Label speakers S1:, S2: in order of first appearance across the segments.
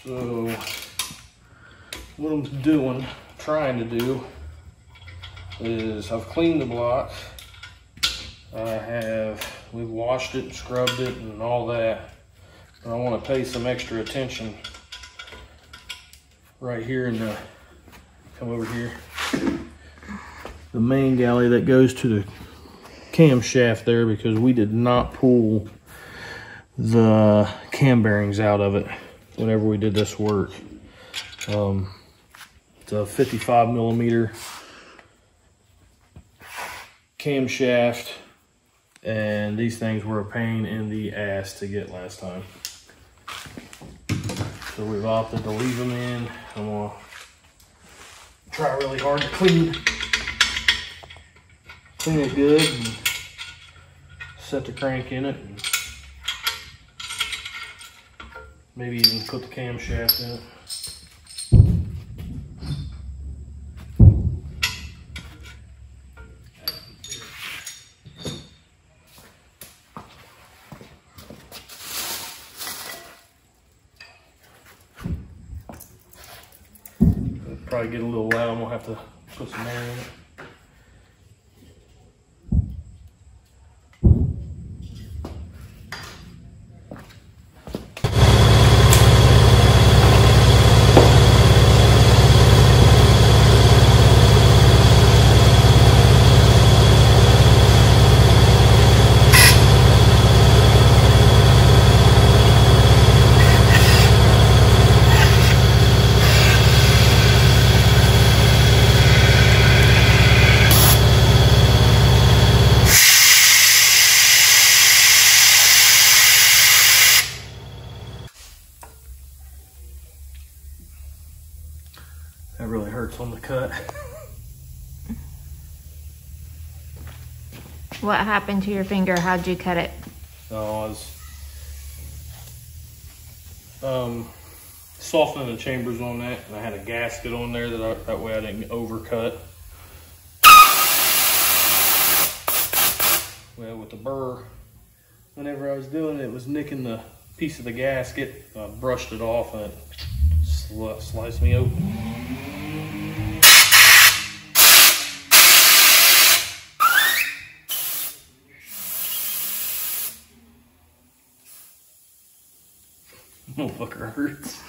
S1: So what I'm trying to do is I've cleaned the block. We've washed it and scrubbed it and all that. But I want to pay some extra attention right here come over here. The main galley that goes to the camshaft there, because we did not pull the cam bearings out of it whenever we did this work. It's a 55 millimeter camshaft, and these things were a pain in the ass to get last time. So we've opted to leave them in. I'm gonna try really hard to clean it good and set the crank in it, and maybe even put the camshaft in it. Probably get a little loud, I'm gonna have to put some air in it. That really hurts on the cut.
S2: What happened to your finger? How'd you cut it?
S1: I was softening the chambers on that, and I had a gasket on there that way I didn't overcut. Well, with the burr, whenever I was doing it, it was nicking the piece of the gasket. I brushed it off and it sliced me open. Motherfucker hurts.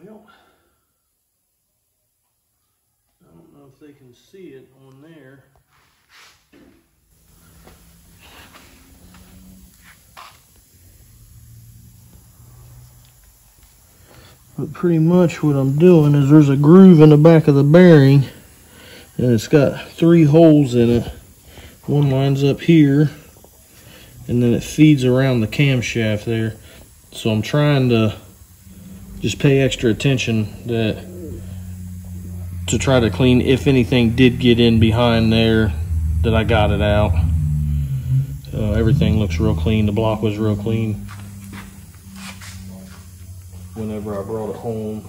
S1: Well, I don't know if they can see it on there. But pretty much what I'm doing is there's a groove in the back of the bearing, and it's got 3 holes in it. One lines up here, and then it feeds around the camshaft there. So I'm trying to just pay extra attention to try to clean, if anything did get in behind there, that I got it out. Everything looks real clean. The block was real clean whenever I brought it home.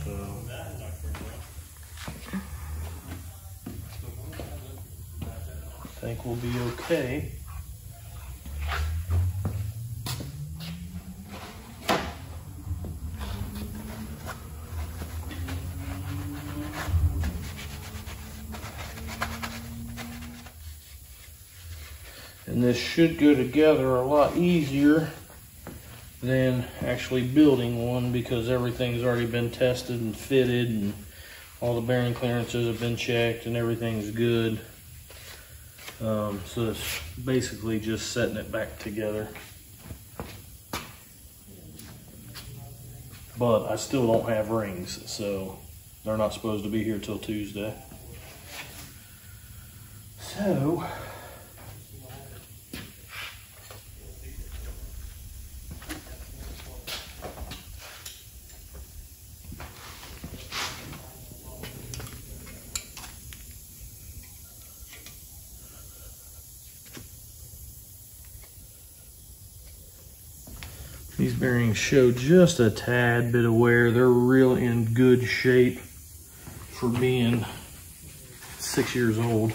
S1: So I think we'll be okay. And this should go together a lot easier than actually building one, because everything's already been tested and fitted, and all the bearing clearances have been checked and everything's good. So it's basically just setting it back together. But I still don't have rings, so they're not supposed to be here till Tuesday. So, these bearings show just a tad bit of wear. They're really in good shape for being 6 years old.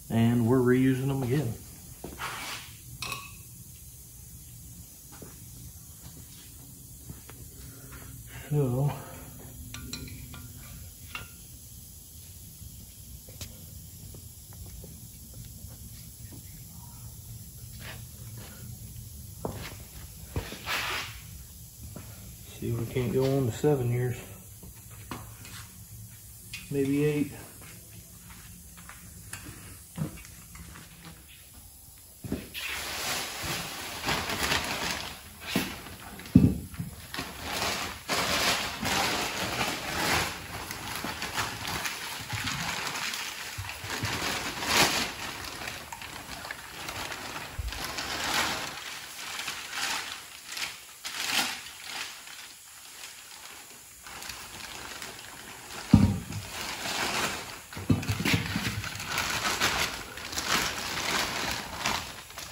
S1: And we're reusing them again. So, see if we can't go on to 7 years. Maybe 8.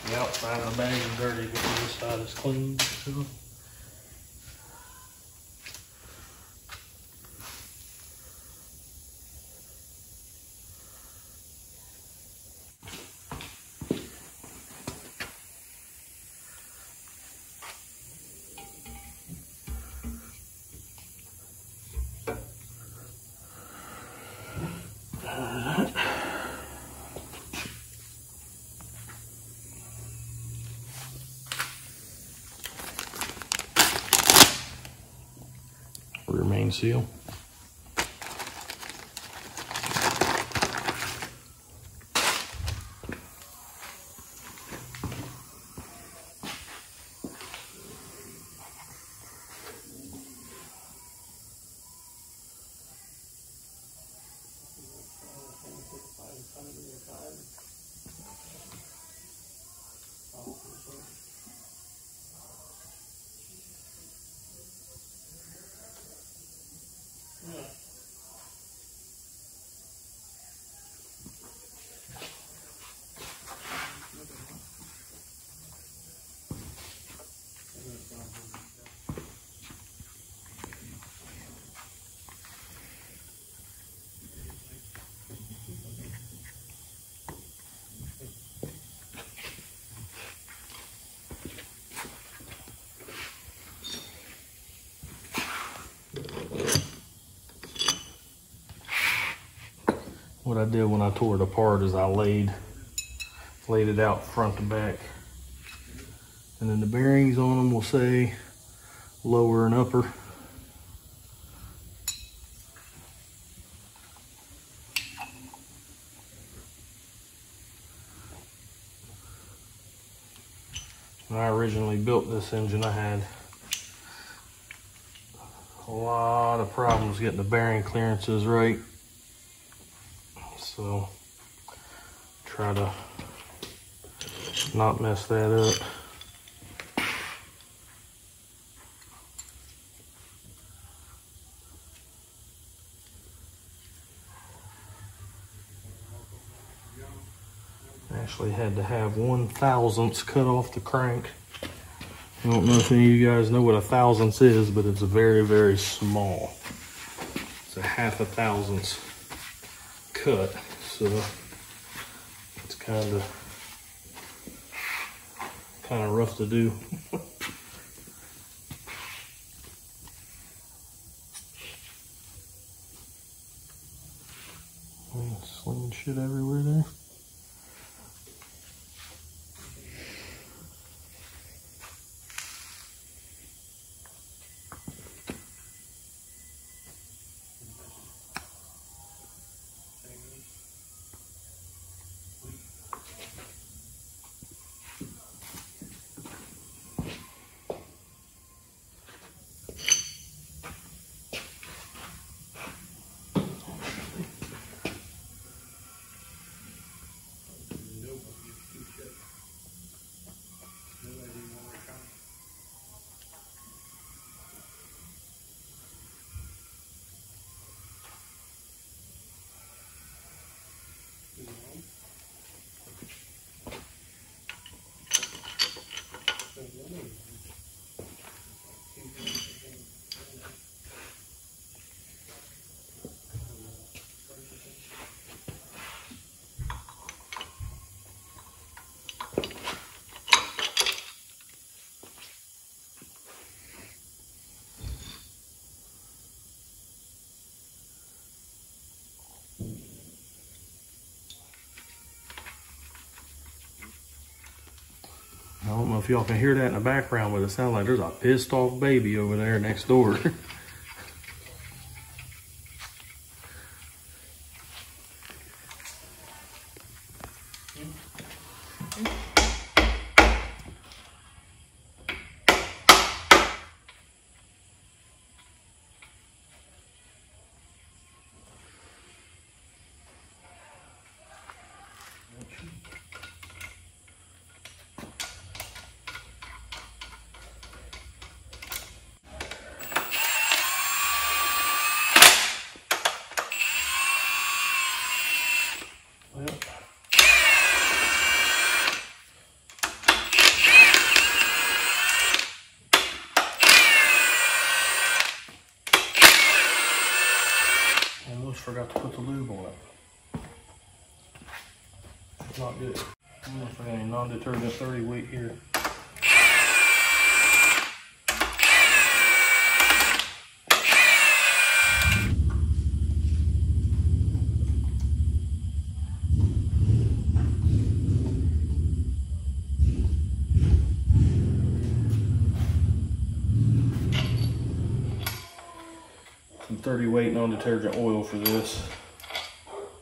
S1: The outside of the bag is dirty, but the inside is clean. So. Rear main seal. What I did when I tore it apart is I laid it out front to back. And then the bearings on them will say lower and upper. When I originally built this engine, I had a lot of problems getting the bearing clearances right. So try to not mess that up. Actually had to have 1/1000th cut off the crank. I don't know if any of you guys know what a thousandth is, but it's very, very small. It's a 1/1000th cut, so it's kind of rough to do. Slinging shit everywhere there. don't know if y'all can hear that in the background, but it sounds like there's a pissed off baby over there next door. Almost forgot to put the lube on it. It's not good. I'm gonna forget any non-detergent 30 weight here. Some 30 weight non-detergent oil for this,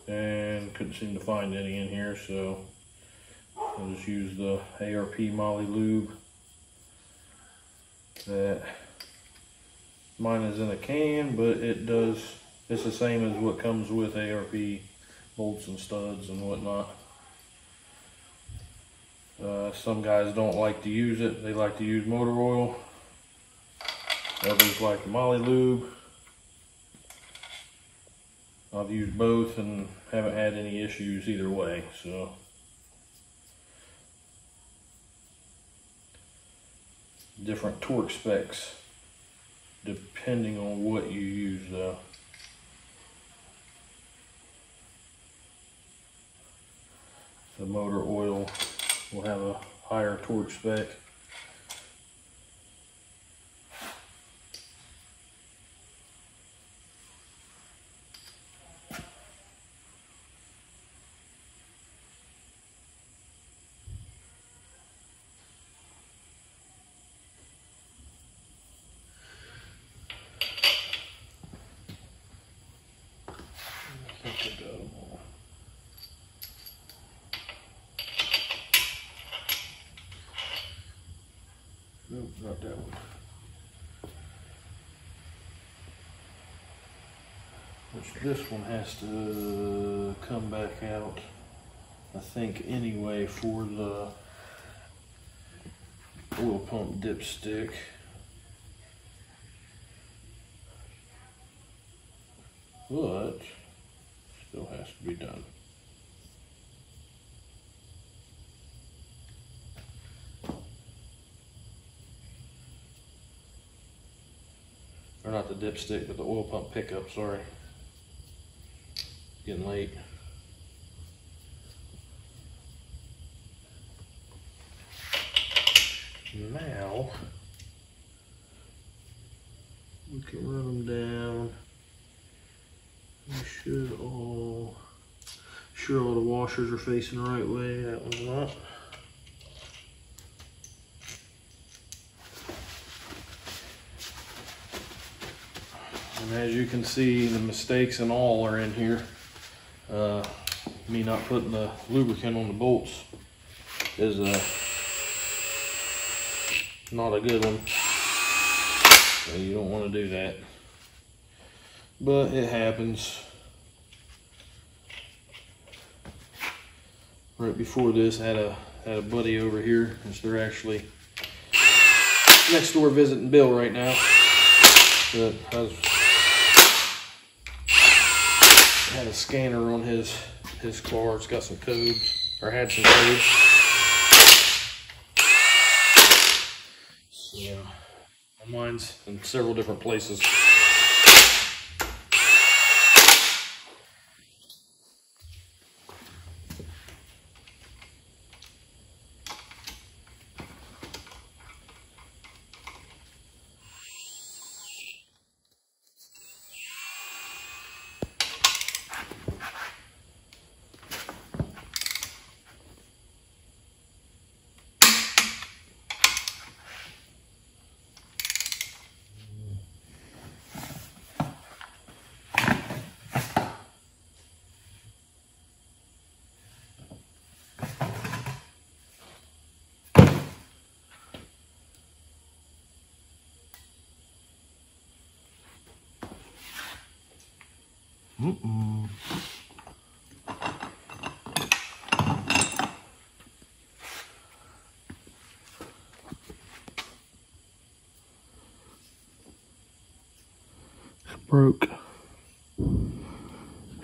S1: and couldn't seem to find any in here, so I'll just use the ARP Molly lube. That mine is in a can, but it's the same as what comes with ARP bolts and studs and whatnot. Some guys don't like to use it. They like to use motor oil. Others like the Molly lube. I've used both and haven't had any issues either way, so. Different torque specs depending on what you use though. The motor oil will have a higher torque spec. Nope, not that one. Which this one has to come back out, I think, anyway, for the oil pump dipstick. But still has to be done. Or not the dipstick, but the oil pump pickup, sorry. Getting late. Now, we can run them down. We should all, sure all the washers are facing the right way, that one's not. And as you can see, the mistakes and all are in here. Me not putting the lubricant on the bolts is not a good one. So you don't want to do that. But it happens. Right before this, I had a buddy over here, as they're actually next door visiting Bill right now. But had a scanner on his car. It's got some codes, or had some codes. So mine's in several different places. Broke.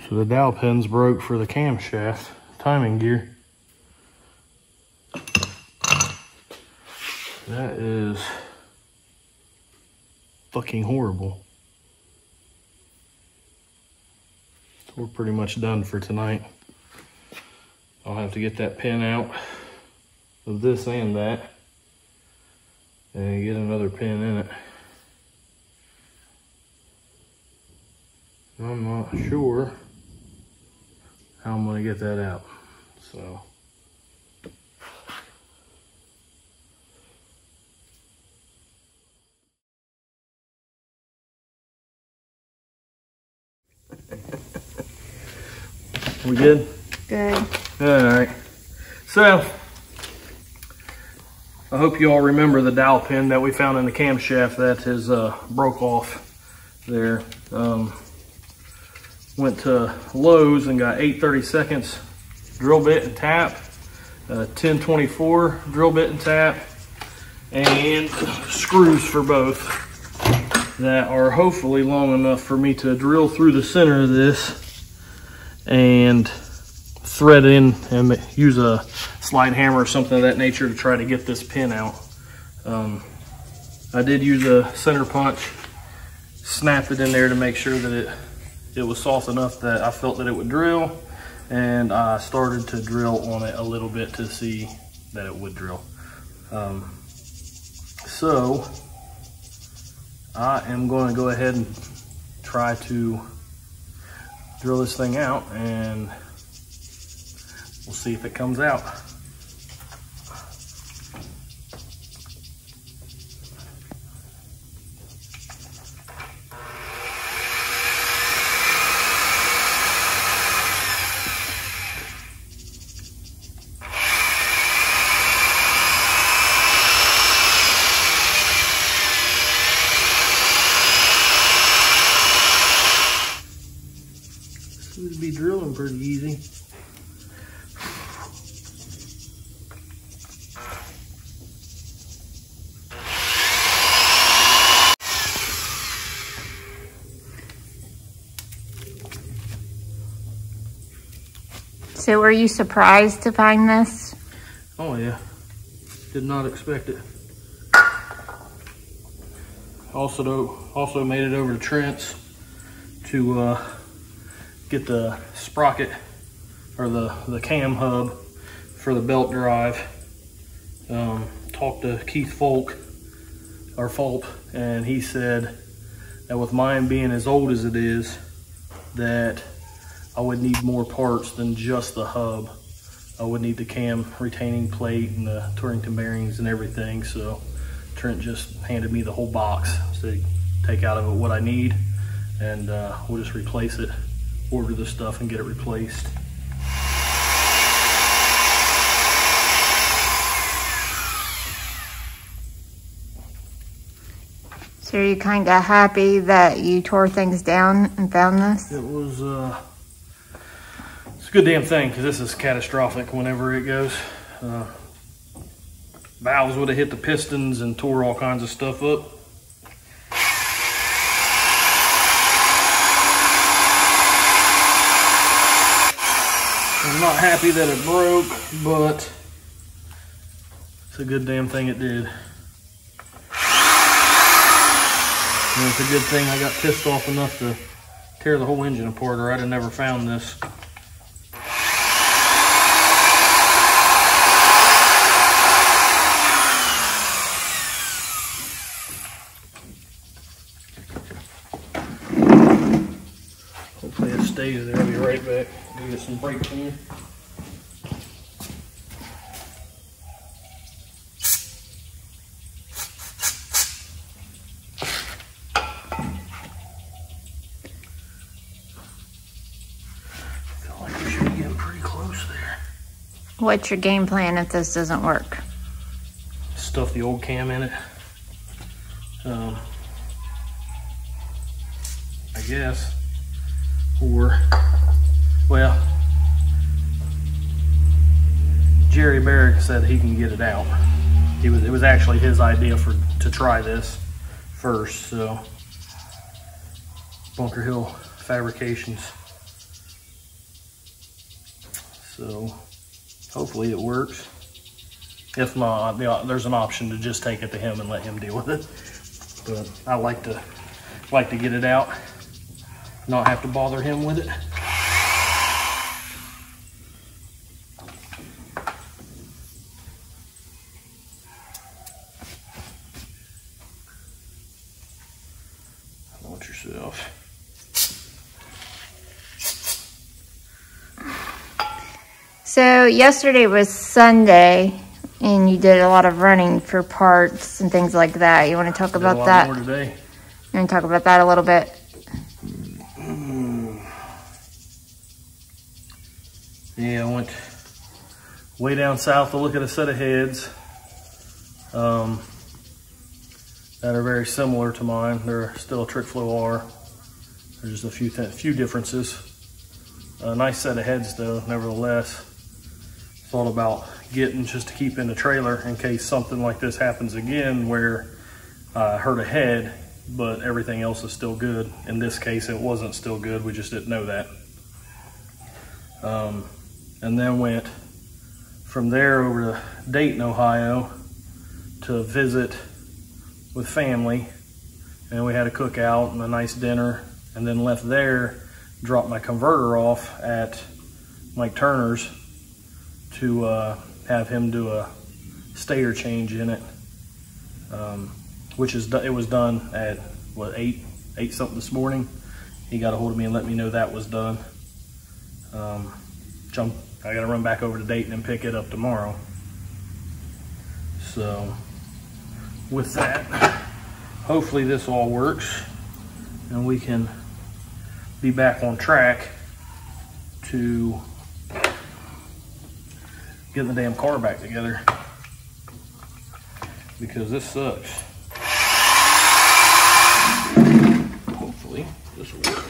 S1: So the dowel pins broke for the camshaft timing gear. That is fucking horrible. So we're pretty much done for tonight. I'll have to get that pin out of this and that and get another pin in it. I'm not sure how I'm gonna get that out, so. We good?
S2: Good.
S1: All right. So, I hope you all remember the dowel pin that we found in the camshaft that has broke off there. Went to Lowe's and got 8/32 drill bit and tap, 10/24 drill bit and tap, and screws for both that are hopefully long enough for me to drill through the center of this and thread in and use a slide hammer or something of that nature to try to get this pin out. I did use a center punch, snapped it in there to make sure that it was soft enough that I felt that it would drill, and I started to drill on it a little bit to see that it would drill. So I am going to go ahead and try to drill this thing out, and we'll see if it comes out. Seems to be drilling pretty easy.
S2: So were you surprised to find this?
S1: Oh yeah, did not expect it. Also made it over to Trent's to get the sprocket or the cam hub for the belt drive. Talked to Keith Fulp, and he said that with mine being as old as it is, that I would need more parts than just the hub. I would need the cam retaining plate and the Torrington bearings and everything. So Trent just handed me the whole box, so take out of it what I need, and we'll just replace it, order the stuff and get it replaced.
S2: So are you kind of happy that you tore things down and found this?
S1: It was, it's a good damn thing, because this is catastrophic whenever it goes. Valves would have hit the pistons and tore all kinds of stuff up. I'm not happy that it broke, but it's a good damn thing it did. And it's a good thing I got pissed off enough to tear the whole engine apart, or I'd have never found this. Hopefully it stays there. I'll be right back. Get some brake cleaner.
S2: What's your game plan if this doesn't work?
S1: Stuff the old cam in it. I guess. or, well, Jerry Barrick said he can get it out. It was actually his idea to try this first, so Bunker Hill Fabrications. So hopefully it works. If not, there's an option to just take it to him and let him deal with it. But I like to get it out, not have to bother him with it. Want yourself.
S2: So yesterday was Sunday, and you did a lot of running for parts and things like that. You want to talk about that?
S1: More today.
S2: You want to talk about that a little bit?
S1: Yeah, I went way down south to look at a set of heads that are very similar to mine. They're still a Trick Flow R. There's just a few differences. A nice set of heads though, nevertheless. Thought about getting just to keep in the trailer in case something like this happens again where I hurt a head, but everything else is still good. In this case, it wasn't still good. We just didn't know that. And then went from there over to Dayton, Ohio to visit with family. And we had a cookout and a nice dinner, and then left there, dropped my converter off at Mike Turner's to have him do a stator change in it, it was done at what, 8 something this morning. He got a hold of me and let me know that was done. I gotta run back over to Dayton and pick it up tomorrow. So with that, hopefully this all works and we can be back on track to getting the damn car back together, because this sucks. Hopefully this will work.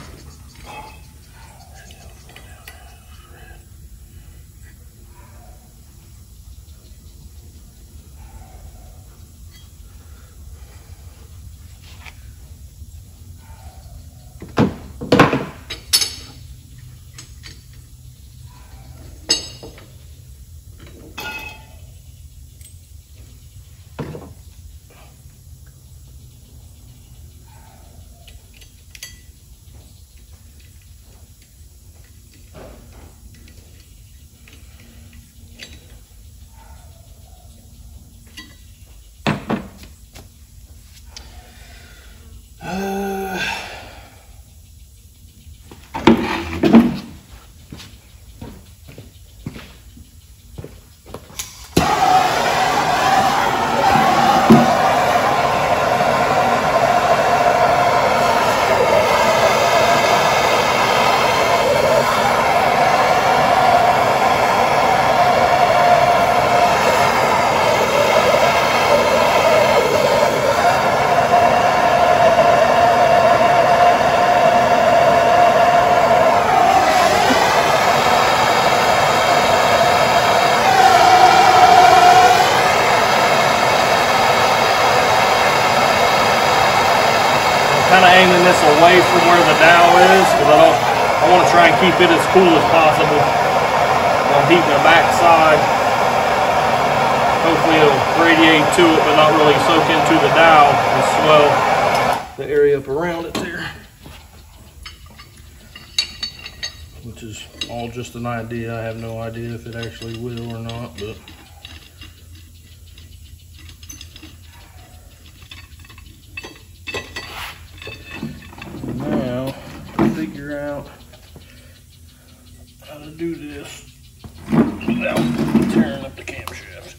S1: Kind of aiming this away from where the dowel is, because I want to try and keep it as cool as possible while heating the back side. Hopefully it'll radiate to it, but not really soak into the dowel and swell the area up around it there. Which is all just an idea. I have no idea if it actually will or not, but figure out how to do this without tearing up the camshaft.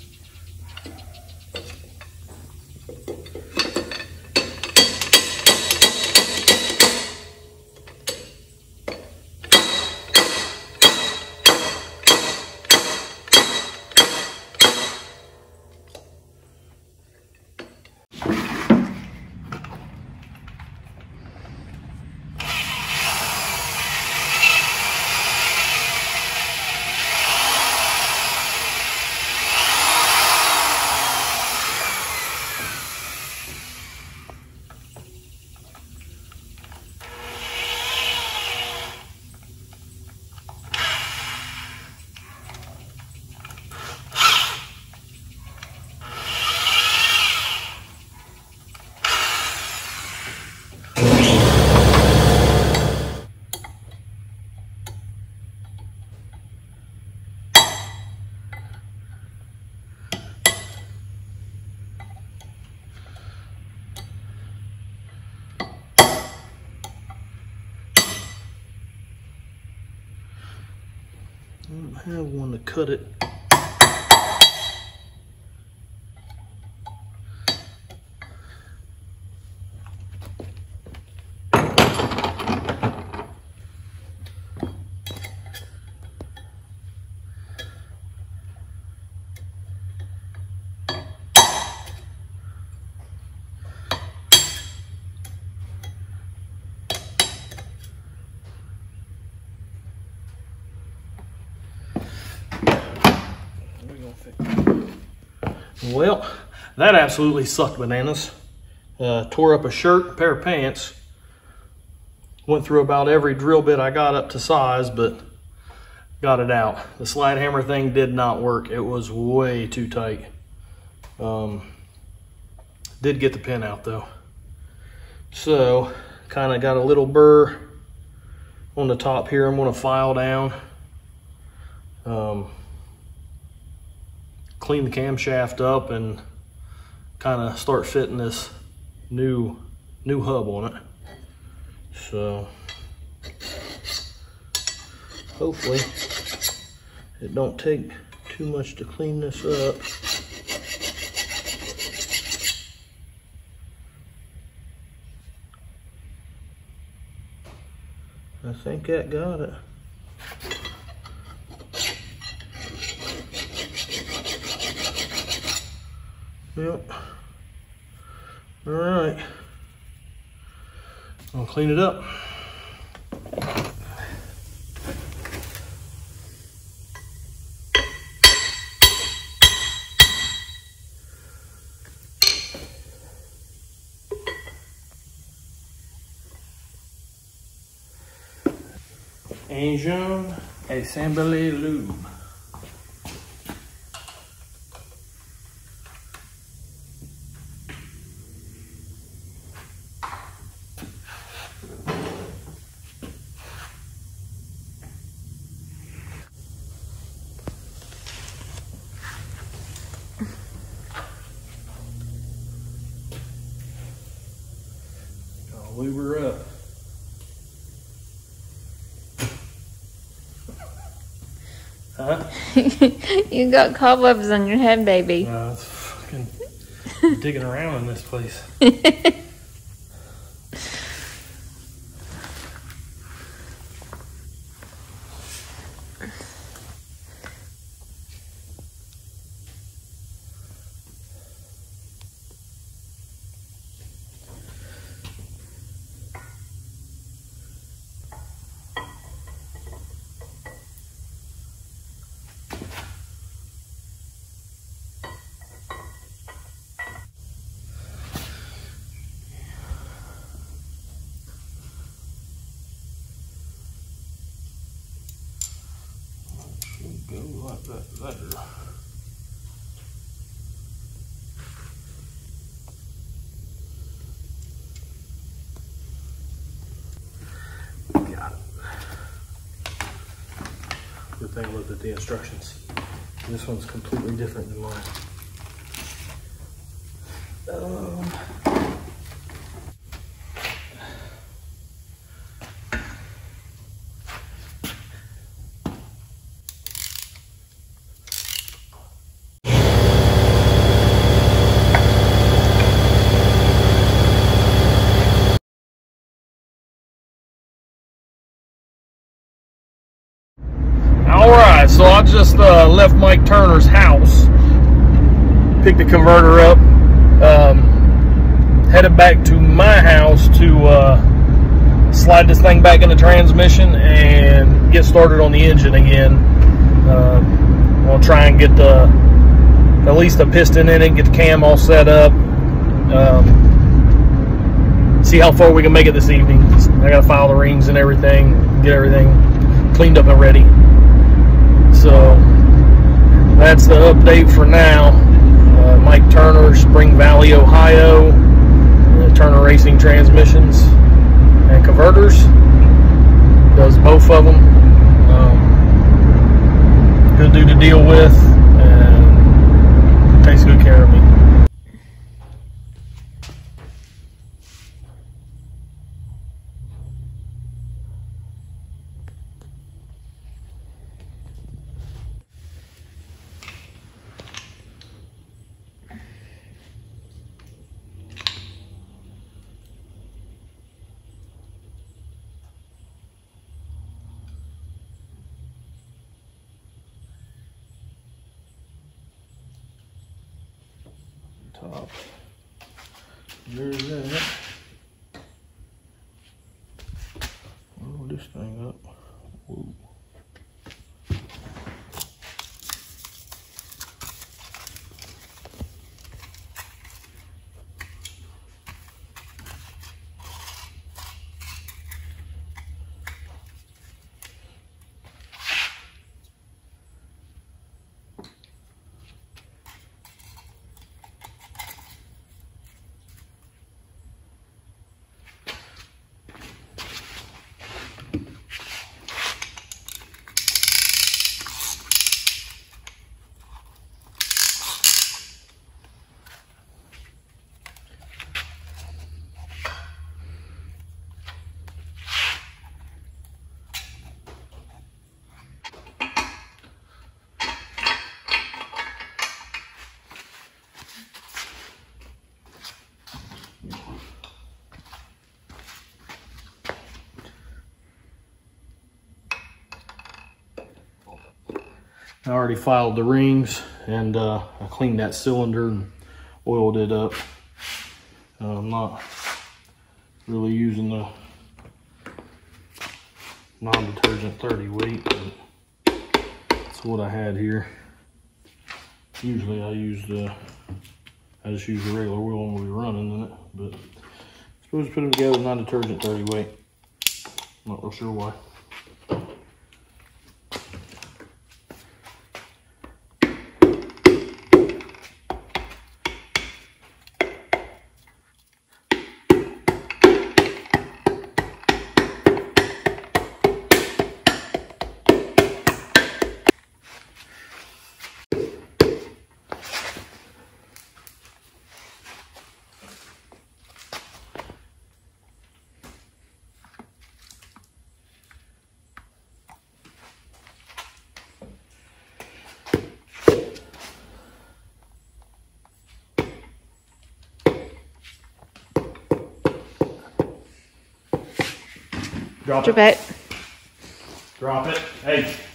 S1: don't have one to cut it. Well, that absolutely sucked bananas. Tore up a shirt, a pair of pants. Went through about every drill bit I got up to size, but got it out. The slide hammer thing did not work. It was way too tight. Did get the pin out though. So, kind of got a little burr on the top here. I'm going to file down. Clean the camshaft up and kind of start fitting this new hub on it. So hopefully it don't take too much to clean this up. I think that got it. Yep. All right. I'll clean it up. Asian assembly lube. We were up. Huh?
S2: You got cobwebs on your head, baby.
S1: It's fucking digging around in this place. Go like that there. Got it. Good thing I looked at the instructions. This one's completely different than mine. Alright, so I just left Mike Turner's house, picked the converter up, headed back to my house to slide this thing back in the transmission and get started on the engine again. I'll try and get at least a piston in it, get the cam all set up, see how far we can make it this evening. I gotta file the rings and everything, get everything cleaned up and ready. So that's the update for now. Mike Turner, Spring Valley, Ohio. Turner Racing Transmissions and Converters. Does both of them. Good dude to deal with and takes good care of me. top. There's that. Roll this thing up. Whoa. I already filed the rings, and I cleaned that cylinder and oiled it up. I'm not really using the non-detergent 30 weight, but that's what I had here. Usually I just use the regular oil when we're running in it, but I'm supposed to put them together with non-detergent 30 weight. Not real sure why. Drop it.
S2: Drop it.
S1: Drop it. Hey.